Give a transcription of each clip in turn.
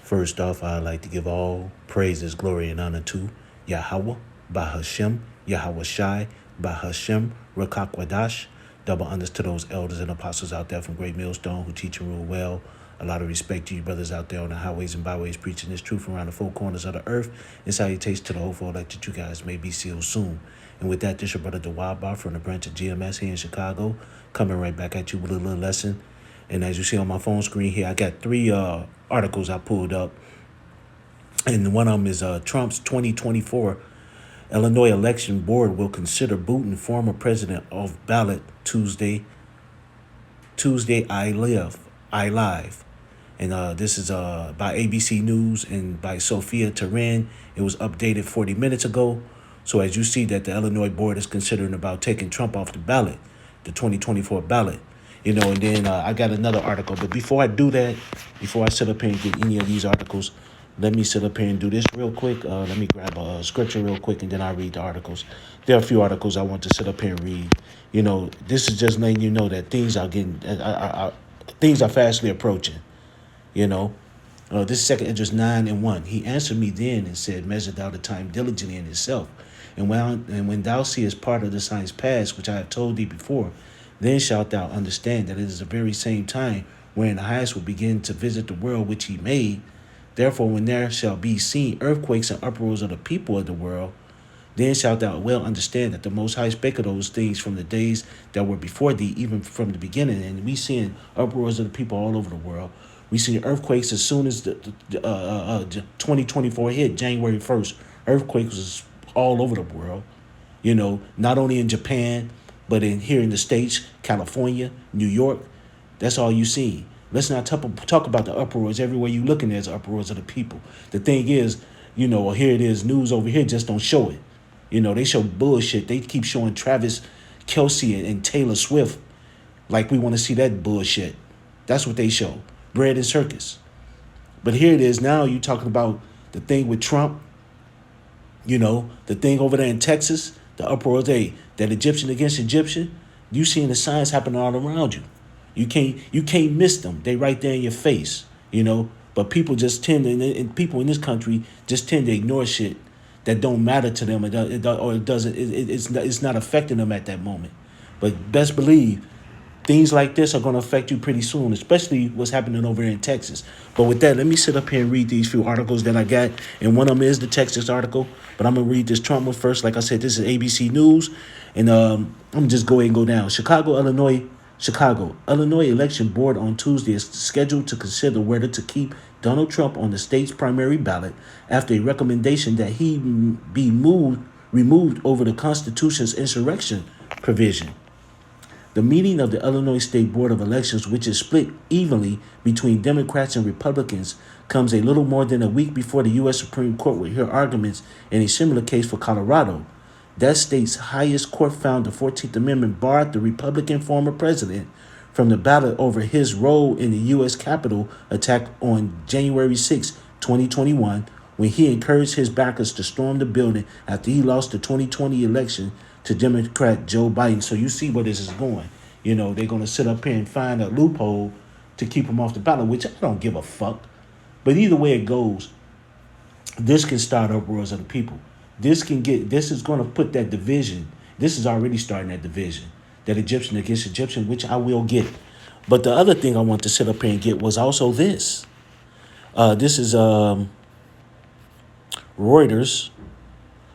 First off, I'd like to give all praises, glory, and honor to Yahweh, Bahashem, Yahweh Shai, Bahashem, Rakakwadash. Double honors to those elders and apostles out there from Great Millstone who teach and rule well. A lot of respect to you brothers out there on the highways and byways preaching this truth around the four corners of the earth. And salutations to the hopeful elect that you guys may be sealed soon. And with that, this your brother DeWabar from the branch of GMS here in Chicago, coming right back at you with a little lesson. And as you see on my phone screen here, I got three articles I pulled up. And one of them is Trump's 2024 Illinois Election Board will consider booting former president off ballot Tuesday I Live. And this is by ABC News and by Sophia Turan. It was updated 40 minutes ago. So as you see that the Illinois board is considering about taking Trump off the ballot, the 2024 ballot. And then I got another article. But before I do that, before I sit up here and get any of these articles, let me sit up here and do this real quick. Let me grab a scripture real quick, and then I'll read the articles. There are a few articles I want to sit up here and read. This is just letting you know that things are things are fastly approaching. This second Esdras 9:1. He answered me then and said, measure thou the time diligently in itself. And when thou seest part of the signs past, which I have told thee before, then shalt thou understand that it is the very same time wherein the highest will begin to visit the world which he made. Therefore, when there shall be seen earthquakes and uproars of the people of the world, then shalt thou well understand that the Most High spake of those things from the days that were before thee, even from the beginning. And we seeing uproars of the people all over the world. We see earthquakes as soon as the 2024 hit, January 1st. Earthquakes was all over the world. Not only in Japan, but here in the States, California, New York. That's all you see. Let's not talk about the uproars. Everywhere you looking, there's uproars of the people. The thing is, here it is, news over here just don't show it. They show bullshit. They keep showing Travis Kelce and Taylor Swift like we want to see that bullshit. That's what they show. Bread and circus. But here it is now. You talking about the thing with Trump. The thing over there in Texas, the uproars, that Egyptian against Egyptian. You seeing the signs happening all around you. You can't miss them. They right there in your face, But people just and people in this country just tend to ignore shit that don't matter to them, it's not affecting them at that moment. But best believe things like this are going to affect you pretty soon, especially what's happening over here in Texas. But with that, let me sit up here and read these few articles that I got. And one of them is the Texas article. But I'm going to read this Trump one first. Like I said, this is ABC News. And I'm going to just go ahead and go down. Chicago, Illinois election board on Tuesday is scheduled to consider whether to keep Donald Trump on the state's primary ballot after a recommendation that he be removed over the Constitution's insurrection provision. The meeting of the Illinois State Board of Elections, which is split evenly between Democrats and Republicans, comes a little more than a week before the U.S. Supreme Court will hear arguments in a similar case for Colorado. That state's highest court found the 14th Amendment barred the Republican former president from the ballot over his role in the U.S. Capitol attack on January 6, 2021, when he encouraged his backers to storm the building after he lost the 2020 election to Democrat Joe Biden. So you see where this is going. They're going to sit up here and find a loophole to keep him off the ballot, which I don't give a fuck. But either way it goes, this can start uproars of the people. This is going to put that division. This is already starting that division, that Egyptian against Egyptian, which I will get. But the other thing I want to sit up here and get was also this. This is Reuters.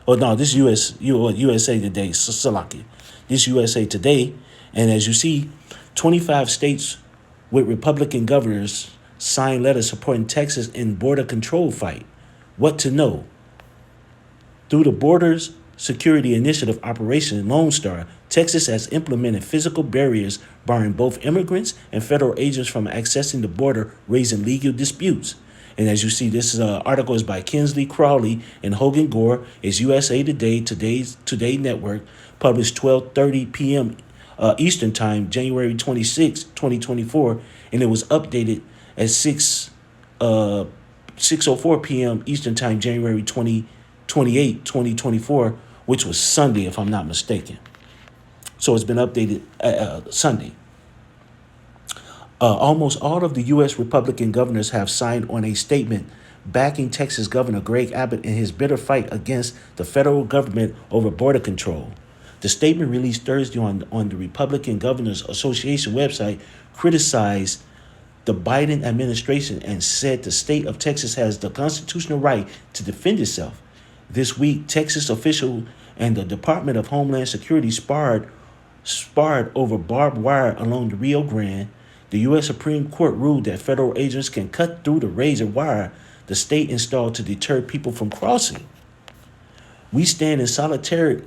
Oh, no, this is USA Today, Salaki. This USA Today. And as you see, 25 states with Republican governors signed letters supporting Texas in border control fight. What to know? Through the Borders Security Initiative Operation Lone Star, Texas has implemented physical barriers barring both immigrants and federal agents from accessing the border, raising legal disputes. And as you see, this article is by Kinsley Crowley and Hogan Gore. It's USA Today, Today Network, published 12:30 p.m. Eastern Time, January 26, 2024, and it was updated at 6:04 p.m. Eastern Time, January 28, 2024, which was Sunday, if I'm not mistaken. So it's been updated Sunday. Almost all of the U.S. Republican governors have signed on a statement backing Texas Governor Greg Abbott in his bitter fight against the federal government over border control. The statement released Thursday on the Republican Governors Association website criticized the Biden administration and said the state of Texas has the constitutional right to defend itself. This week, Texas officials and the Department of Homeland Security sparred over barbed wire along the Rio Grande. The U.S. Supreme Court ruled that federal agents can cut through the razor wire the state installed to deter people from crossing. We stand in solidarity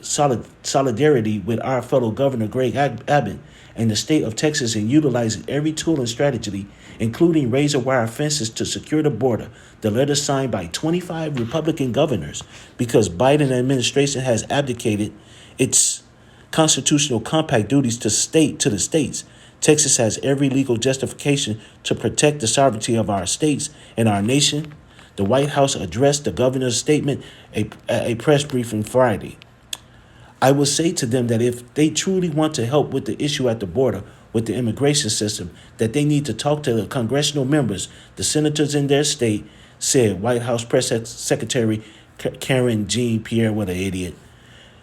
with our fellow Governor Greg Abbott and the state of Texas in utilizing every tool and strategy, including razor wire fences to secure the border, the letter signed by 25 Republican governors, because Biden administration has abdicated its constitutional compact duties to the states. Texas has every legal justification to protect the sovereignty of our states and our nation. The White House addressed the governor's statement a press briefing Friday. I will say to them that if they truly want to help with the issue at the border with the immigration system, that they need to talk to the congressional members, the senators in their state, said White House Press Secretary Karen Jean-Pierre. What an idiot.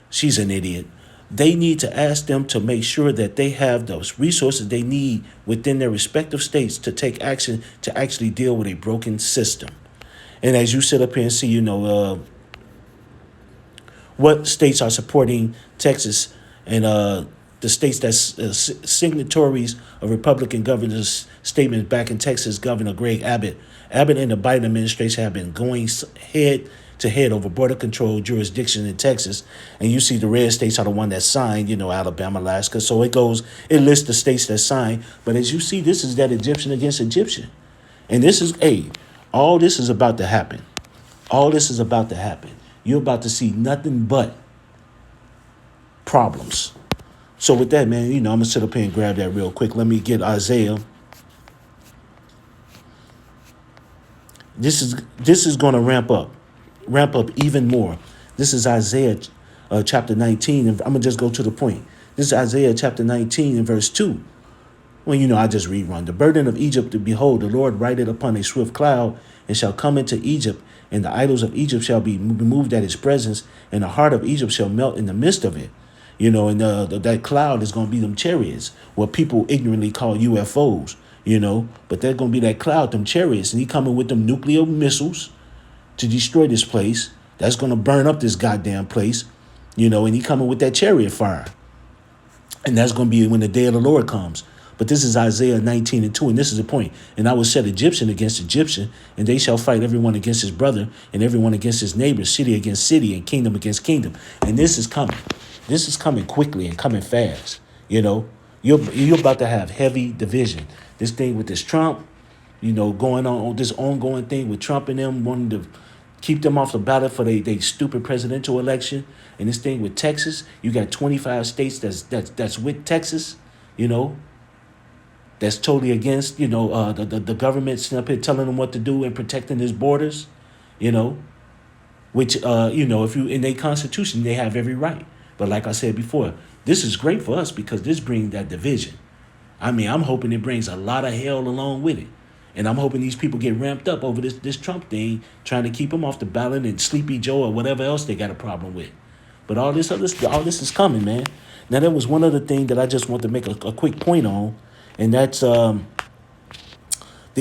She's an idiot. They need to ask them to make sure that they have those resources they need within their respective states to take action to actually deal with a broken system. And as you sit up here and see, what states are supporting Texas and the states that's signatories of Republican governor's statement back in Texas, Governor Greg Abbott. Abbott and the Biden administration have been going head to head over border control jurisdiction in Texas. And you see the red states are the one that signed, Alabama, Alaska. So it lists the states that signed. But as you see, this is that Egyptian against Egyptian. And this is, all this is about to happen. All this is about to happen. You're about to see nothing but problems. So with that, man, I'm going to sit up here and grab that real quick. Let me get Isaiah. This is going to ramp up even more. This is Isaiah chapter 19. And I'm going to just go to the point. This is Isaiah chapter 19 and verse 2. Well, I just rerun. The burden of Egypt, to behold, the Lord rideth upon a swift cloud, and shall come into Egypt, and the idols of Egypt shall be removed at his presence, and the heart of Egypt shall melt in the midst of it. And that cloud is going to be them chariots, what people ignorantly call UFOs, but they're going to be that cloud, them chariots, and he coming with them nuclear missiles to destroy this place. That's going to burn up this goddamn place, and he coming with that chariot fire. And that's going to be when the day of the Lord comes. But this is Isaiah 19 and 2, and this is the point. And I will set Egyptian against Egyptian, and they shall fight everyone against his brother, and everyone against his neighbor, city against city, and kingdom against kingdom. And this is coming. This is coming quickly and coming fast. You're about to have heavy division. This thing with this Trump, going on this ongoing thing with Trump and them wanting to keep them off the ballot for they stupid presidential election. And this thing with Texas, you got 25 states that's with Texas, that's totally against, the government sitting up here telling them what to do and protecting his borders, which, if you in their constitution, they have every right. But like I said before, this is great for us because this brings that division. I'm hoping it brings a lot of hell along with it. And I'm hoping these people get ramped up over this Trump thing, trying to keep them off the ballot and Sleepy Joe or whatever else they got a problem with. But all this is coming, man. Now, there was one other thing that I just want to make a quick point on, and that's the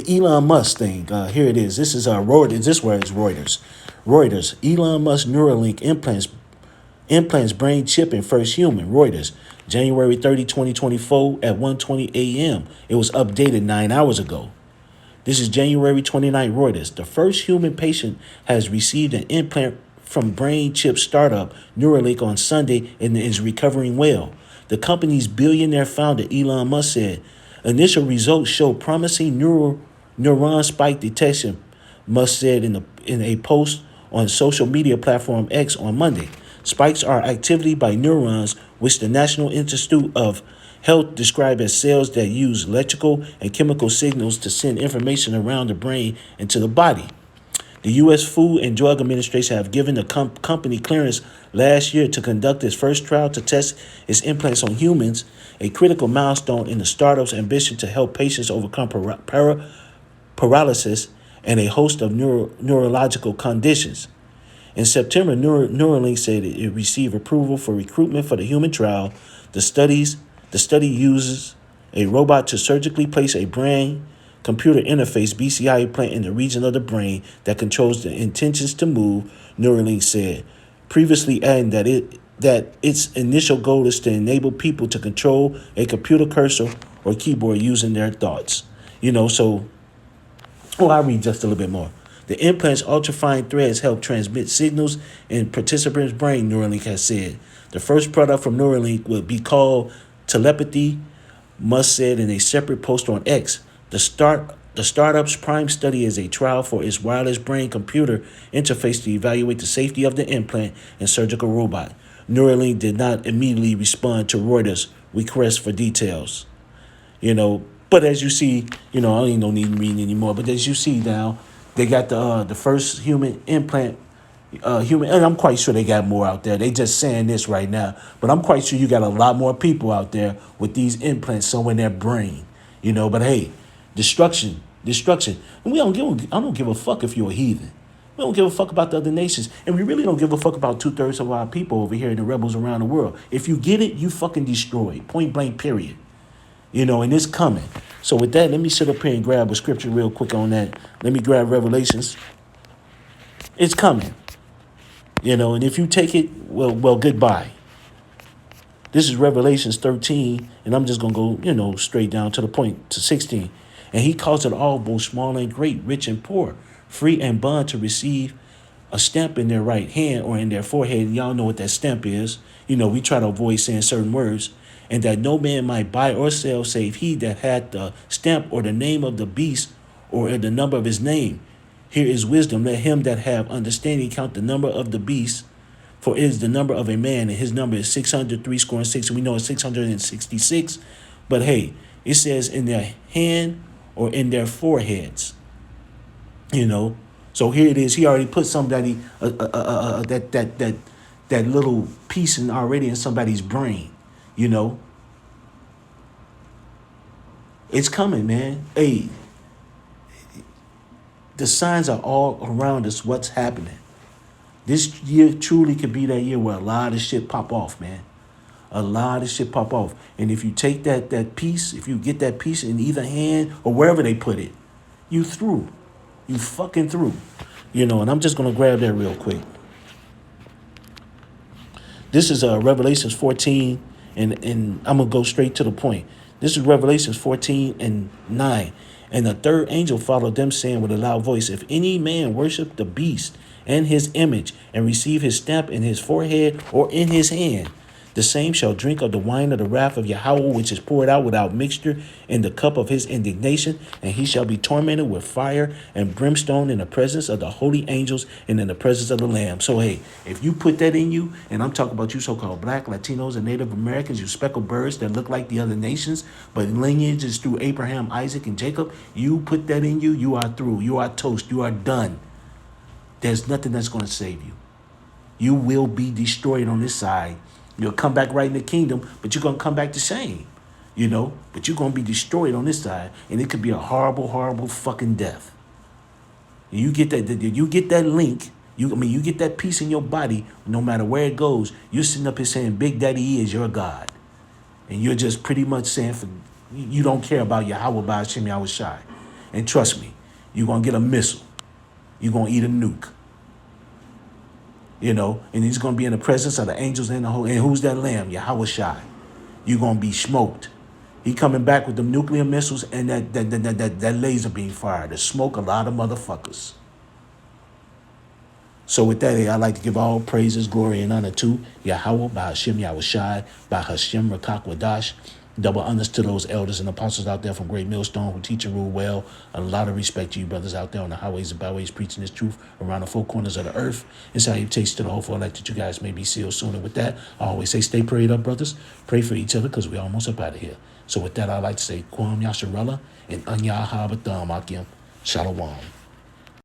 Elon Musk thing. Here it is. This is Reuters. This where it's Reuters. Reuters. Elon Musk Neuralink implants brain chip in first human. Reuters. January 30, 2024 at 1:20 a.m. It was updated 9 hours ago. This is January 29th, Reuters. The first human patient has received an implant from brain chip startup Neuralink on Sunday and is recovering well. The company's billionaire founder, Elon Musk, said initial results show promising neuron spike detection, Musk said in a post on social media platform X on Monday. Spikes are activity by neurons, which the National Institute of Health described as cells that use electrical and chemical signals to send information around the brain and to the body. The U.S. Food and Drug Administration have given the company clearance last year to conduct its first trial to test its implants on humans, a critical milestone in the startup's ambition to help patients overcome paralysis and a host of neurological conditions. In September, Neuralink said it received approval for recruitment for the human trial. The study uses a robot to surgically place a brain computer interface BCI implant in the region of the brain that controls the intentions to move, Neuralink said, previously adding that its initial goal is to enable people to control a computer cursor or keyboard using their thoughts. I'll read just a little bit more. The implant's ultrafine threads help transmit signals in participants' brain, Neuralink has said. The first product from Neuralink will be called Telepathy, Musk said in a separate post on X. The startup's prime study is a trial for its wireless brain-computer interface to evaluate the safety of the implant and surgical robot. Neuralink did not immediately respond to Reuters' request for details. But as you see, I don't need reading anymore. But as you see now, they got the first human implant, and I'm quite sure they got more out there. They just saying this right now, but I'm quite sure you got a lot more people out there with these implants somewhere in their brain. But hey, destruction. And I don't give a fuck if you're a heathen. We don't give a fuck about the other nations. And we really don't give a fuck about 2/3 of our people over here, the rebels around the world. If you get it, you fucking destroy it. Point blank, period. And it's coming. So with that, let me sit up here and grab a scripture real quick on that. Let me grab Revelations. It's coming. And if you take it, well, goodbye. This is Revelations 13, and I'm just going to go, straight down to the point, to 16. And he calls it all, both small and great, rich and poor, free and bond, to receive a stamp in their right hand or in their forehead. And y'all know what that stamp is. We try to avoid saying certain words. And that no man might buy or sell save he that had the stamp or the name of the beast or the number of his name. Here is wisdom. Let him that have understanding count the number of the beast, for it is the number of a man, and his number is 666, and we know it's 666. But hey, it says in their hand or in their foreheads. So here it is. He already put somebody that little piece already in somebody's brain. It's coming, man. Hey, the signs are all around us. What's happening? This year truly could be that year where a lot of shit pop off, man. A lot of shit pop off. And if you take that piece, if you get that piece in either hand or wherever they put it, you through. You fucking through. And I'm just going to grab that real quick. This is Revelations 14. And I'm going to go straight to the point. This is Revelations 14 and 9. And the third angel followed them, saying with a loud voice, if any man worship the beast and his image and receive his stamp in his forehead or in his hand, the same shall drink of the wine of the wrath of Yahweh, which is poured out without mixture in the cup of his indignation, and he shall be tormented with fire and brimstone in the presence of the holy angels and in the presence of the Lamb. So, hey, if you put that in you, and I'm talking about you so-called black, Latinos, and Native Americans, you speckled birds that look like the other nations, but lineage is through Abraham, Isaac, and Jacob, you put that in you, you are through. You are toast. You are done. There's nothing that's going to save you. You will be destroyed on this side. You'll come back right in the kingdom, but you're going to come back the same, But you're going to be destroyed on this side, and it could be a horrible, horrible fucking death. You get that link, you get that piece in your body, no matter where it goes, you're sitting up here saying Big Daddy is your God. And you're just pretty much saying you don't care about Yahweh Ba'ashem Yahweh Shai. And trust me, you're going to get a missile. You're going to eat a nuke. And he's going to be in the presence of the angels and the whole. And who's that Lamb? Yahweh Shai. You're going to be smoked. He coming back with the nuclear missiles and that laser beam fire to smoke a lot of motherfuckers. So with that, I'd like to give all praises, glory, and honor to Yahweh, Ba'ashem Yahweh Shai, Ba'ashem Rakak Wadash. Double honors to those elders and apostles out there from Great Millstone who teach and rule well. A lot of respect to you brothers out there on the highways and byways preaching this truth around the four corners of the earth. And salutations to the hopeful elect that you guys may be sealed soon. And with that, I always say stay prayed up, brothers. Pray for each other because we're almost up out of here. So with that, I'd like to say Kwam Yasharella and Anya Habatham Akim. Shalom.